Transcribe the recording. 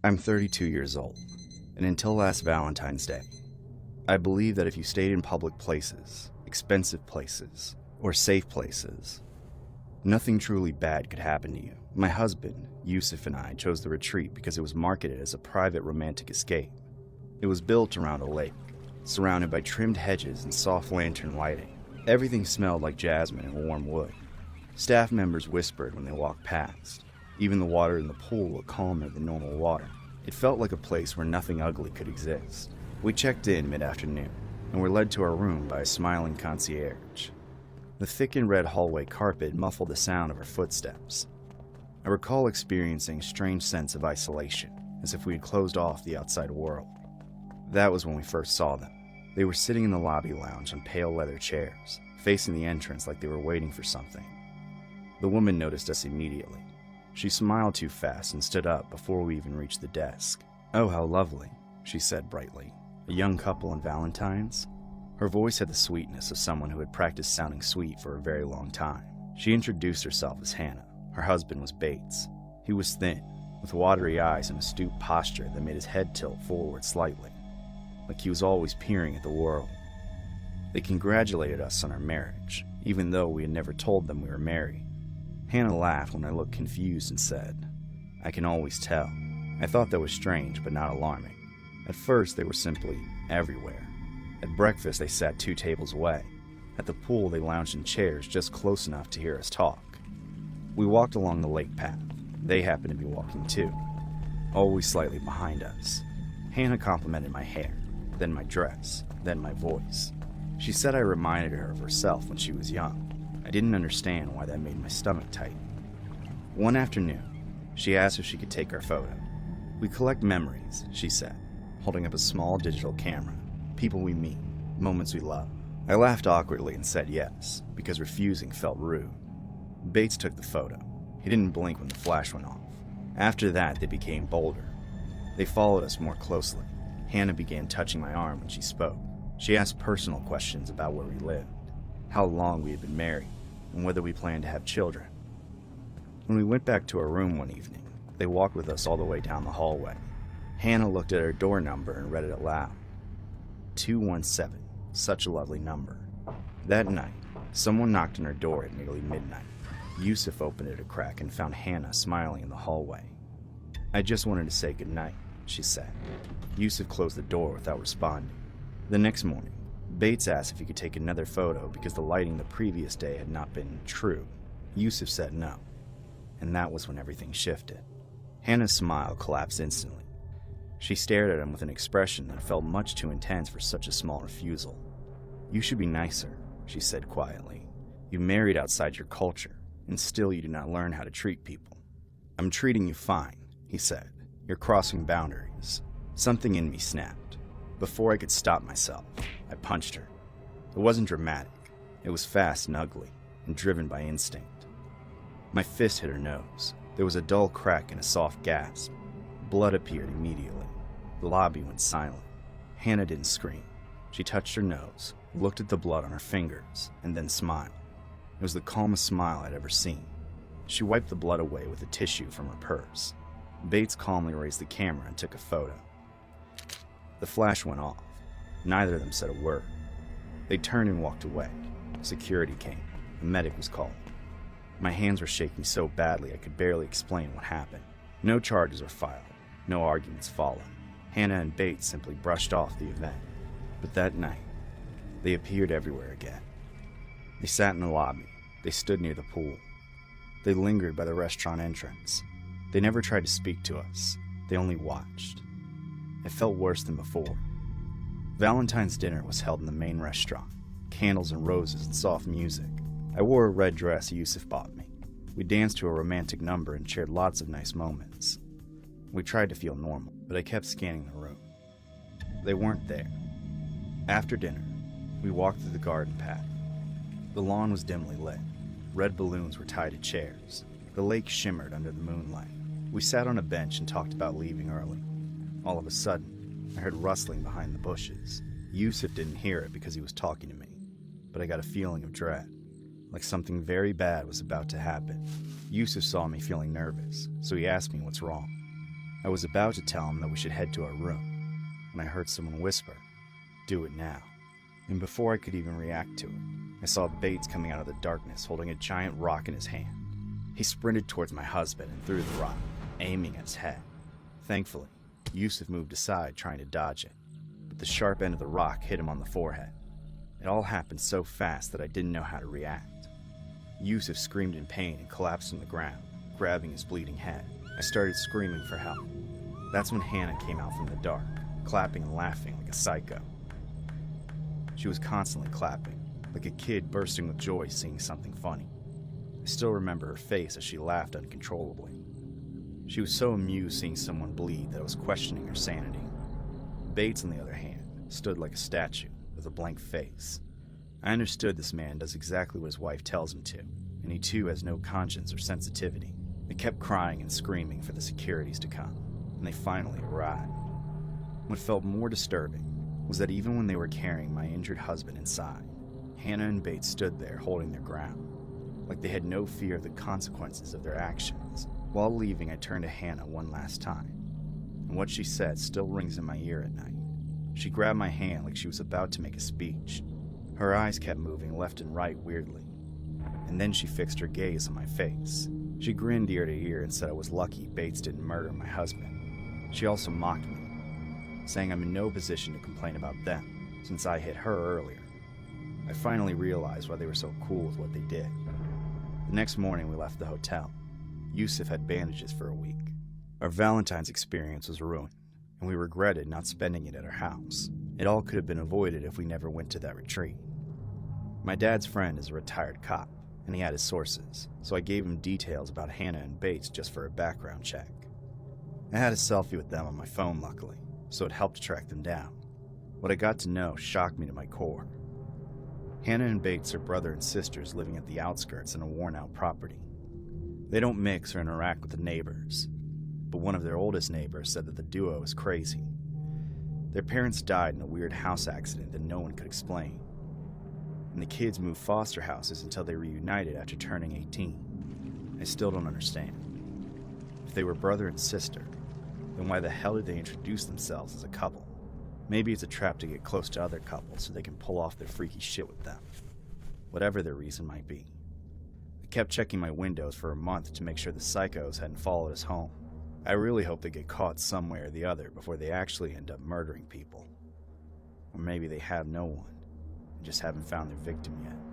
I'm 32 years old, and until last Valentine's Day, I believed that if you stayed in public places, expensive places, or safe places, nothing truly bad could happen to you. My husband, Yusuf, and I chose the retreat because it was marketed as a private romantic escape. It was built around a lake, surrounded by trimmed hedges and soft lantern lighting. Everything smelled like jasmine and warm wood. Staff members whispered when they walked past. Even the water in the pool looked calmer than normal water. It felt like a place where nothing ugly could exist. We checked in mid-afternoon and were led to our room by a smiling concierge. The thickened red hallway carpet muffled the sound of our footsteps. I recall experiencing a strange sense of isolation, as if we had closed off the outside world. That was when we first saw them. They were sitting in the lobby lounge on pale leather chairs, facing the entrance like they were waiting for something. The woman noticed us immediately. She smiled too fast and stood up before we even reached the desk. "Oh, how lovely," she said brightly. "A young couple in Valentine's?" Her voice had the sweetness of someone who had practiced sounding sweet for a very long time. She introduced herself as Hannah. Her husband was Bates. He was thin, with watery eyes and a stooped posture that made his head tilt forward slightly, like he was always peering at the world. They congratulated us on our marriage, even though we had never told them we were married. Hannah laughed when I looked confused and said, "I can always tell." I thought that was strange, but not alarming. At first, they were simply everywhere. At breakfast, they sat 2 tables away. At the pool, they lounged in chairs just close enough to hear us talk. We walked along the lake path. They happened to be walking too, always slightly behind us. Hannah complimented my hair, then my dress, then my voice. She said I reminded her of herself when she was young. I didn't understand why that made my stomach tight. One afternoon, she asked if she could take our photo. "We collect memories," she said, holding up a small digital camera. "People we meet, moments we love." I laughed awkwardly and said yes, because refusing felt rude. Bates took the photo. He didn't blink when the flash went off. After that, they became bolder. They followed us more closely. Hannah began touching my arm when she spoke. She asked personal questions about where we lived, how long we had been married, and whether we planned to have children. When we went back to our room one evening, they walked with us all the way down the hallway. Hannah looked at her door number and read it aloud. 217, such a lovely number. That night, someone knocked on her door at nearly midnight. Yusuf opened it a crack and found Hannah smiling in the hallway. "I just wanted to say goodnight," she said. Yusuf closed the door without responding. The next morning, Bates asked if he could take another photo because the lighting the previous day had not been true. Yusuf said no, and that was when everything shifted. Hannah's smile collapsed instantly. She stared at him with an expression that felt much too intense for such a small refusal. "You should be nicer," she said quietly. "You married outside your culture, and still you do not learn how to treat people." "I'm treating you fine," he said. "You're crossing boundaries." Something in me snapped. Before I could stop myself, I punched her. It wasn't dramatic. It was fast and ugly, and driven by instinct. My fist hit her nose. There was a dull crack and a soft gasp. Blood appeared immediately. The lobby went silent. Hannah didn't scream. She touched her nose, looked at the blood on her fingers, and then smiled. It was the calmest smile I'd ever seen. She wiped the blood away with a tissue from her purse. Bates calmly raised the camera and took a photo. The flash went off. Neither of them said a word. They turned and walked away. Security came. A medic was called. My hands were shaking so badly I could barely explain what happened. No charges were filed. No arguments followed. Hannah and Bates simply brushed off the event. But that night, they appeared everywhere again. They sat in the lobby. They stood near the pool. They lingered by the restaurant entrance. They never tried to speak to us. They only watched. It felt worse than before. Valentine's dinner was held in the main restaurant. Candles and roses and soft music. I wore a red dress Yusuf bought me. We danced to a romantic number and shared lots of nice moments. We tried to feel normal, but I kept scanning the room. They weren't there. After dinner, we walked through the garden path. The lawn was dimly lit. Red balloons were tied to chairs. The lake shimmered under the moonlight. We sat on a bench and talked about leaving early. All of a sudden, I heard rustling behind the bushes. Yusuf didn't hear it because he was talking to me, but I got a feeling of dread, like something very bad was about to happen. Yusuf saw me feeling nervous, so he asked me what's wrong. I was about to tell him that we should head to our room when I heard someone whisper, "Do it now." And before I could even react to it, I saw Bates coming out of the darkness holding a giant rock in his hand. He sprinted towards my husband and threw the rock, aiming at his head. Thankfully, Yusuf moved aside trying to dodge it, but the sharp end of the rock hit him on the forehead. It all happened so fast that I didn't know how to react. Yusuf screamed in pain and collapsed on the ground, grabbing his bleeding head. I started screaming for help. That's when Hannah came out from the dark, clapping and laughing like a psycho. She was constantly clapping, like a kid bursting with joy seeing something funny. I still remember her face as she laughed uncontrollably. She was so amused seeing someone bleed that I was questioning her sanity. Bates, on the other hand, stood like a statue, with a blank face. I understood this man does exactly what his wife tells him to, and he too has no conscience or sensitivity. They kept crying and screaming for the securities to come, and they finally arrived. What felt more disturbing was that even when they were carrying my injured husband inside, Hannah and Bates stood there holding their ground, like they had no fear of the consequences of their actions. While leaving, I turned to Hannah one last time, and what she said still rings in my ear at night. She grabbed my hand like she was about to make a speech. Her eyes kept moving left and right weirdly, and then she fixed her gaze on my face. She grinned ear to ear and said I was lucky Bates didn't murder my husband. She also mocked me, saying I'm in no position to complain about them, since I hit her earlier. I finally realized why they were so cool with what they did. The next morning we left the hotel. Yusuf had bandages for a week. Our Valentine's experience was ruined, and we regretted not spending it at our house. It all could have been avoided if we never went to that retreat. My dad's friend is a retired cop, and he had his sources, so I gave him details about Hannah and Bates just for a background check. I had a selfie with them on my phone, luckily, so it helped to track them down. What I got to know shocked me to my core. Hannah and Bates are brother and sisters living at the outskirts in a worn-out property. They don't mix or interact with the neighbors, but one of their oldest neighbors said that the duo is crazy. Their parents died in a weird house accident that no one could explain, and the kids moved foster houses until they reunited after turning 18. I still don't understand. If they were brother and sister, then why the hell did they introduce themselves as a couple? Maybe it's a trap to get close to other couples so they can pull off their freaky shit with them. Whatever their reason might be. I kept checking my windows for a month to make sure the psychos hadn't followed us home. I really hope they get caught some way or the other before they actually end up murdering people. Or maybe they have no one and just haven't found their victim yet.